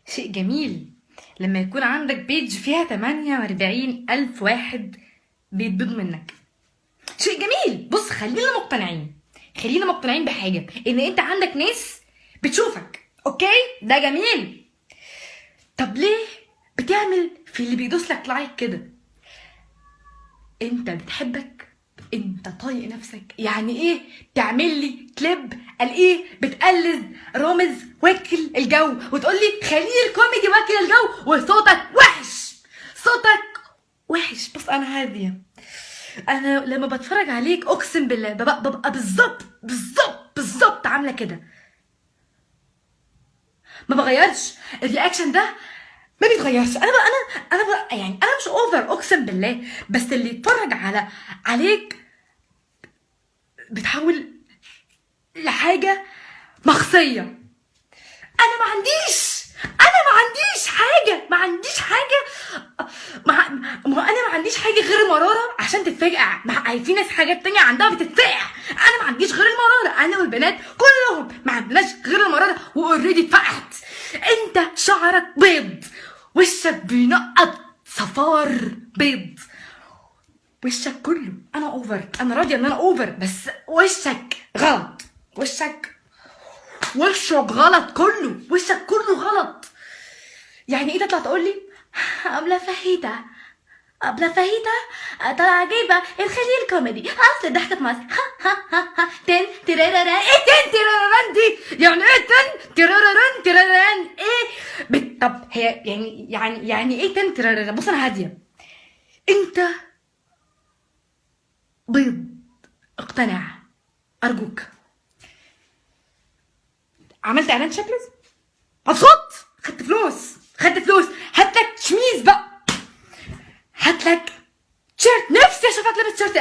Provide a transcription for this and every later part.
شيء جميل لما يكون عندك بيج فيها 48,000 واحد بيتبضوا منك. شيء جميل. بص، خلينا مقتنعين بحاجة، ان انت عندك ناس بتشوفك. اوكي، ده جميل. طب ليه بتعمل في اللي بيدوس لك لايك كده؟ انت بتحبك، انت طايق نفسك. يعني ايه تعمل لي كليب قال ايه بتقلد رامز واكل الجو وتقول لي خليل كوميدي واكل الجو وصوتك وحش، صوتك وحش. بص، انا هاديه. انا لما بتفرج عليك اقسم بالله ببقى بالظبط عامله كده. ما بغيرش الرياكشن ده، ما بيتغيرش. انا يعني انا مش اوفر اقسم بالله، بس اللي يتفرج عليك بتحول لحاجه مخصيه. انا ما عنديش حاجه غير المراره عشان تتفاجئ. في ناس حاجات تانية عندها بتتفقع. انا ما عنديش غير المراره. انا والبنات كلهم ما عندناش غير المراره واوريدي اتفقعت. انت شعرك بيض، وشك بينقط صفار بيض، وشك كله. انا اوفر، انا راضيه ان انا اوفر، بس وشك غلط. وشك غلط، كله وشك كله غلط. يعني ايه تطلع تقول لي ابله فهيده طالعه جايبه الخليل كوميدي اصل ضحكه مصر تن ترارارا. ايه تن تراراران دي؟ يعني ايه تن تراراران ايه طب هي يعني ايه تن ترارارا؟ بص، انا هاديه. انت بيض، اقتنع ارجوك. عملت اعلان شكلز، مبسوط، خدت فلوس. هاتلك شميز بقى، هاتلك تيشيرت. نفسي اشوفك لابس تيشيرت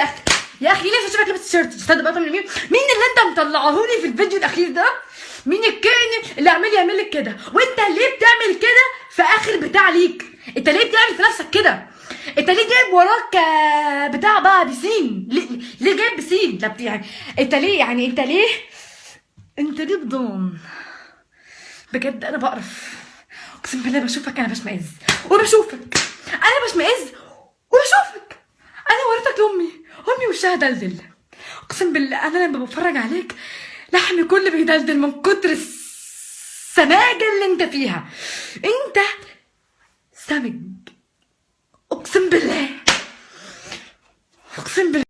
يا اخي نفسي اشوفك لابس تيشيرت. استنى بقى، مين اللي انت مطلعهولي في الفيديو الاخير ده؟ مين الكائن اللي عمال يعمل لك كده؟ وانت ليه بتعمل كده في اخر بتاع ليك؟ انت ليه بتعمل في نفسك كده؟ انت ليه جايب وراك بتاع بقى بسين؟ ليه جايب بسين؟ طب يعني انت ليه بضون؟ بجد انا بقرف، اقسم بالله. بشوفك انا بشمئز وبشوفك. انا وريتك امي وشها دلدل. اقسم بالله انا لما بتفرج عليك لحمي كله بيدلدل من كتر السماجه اللي انت فيها. انت سمج، اقسم بالله.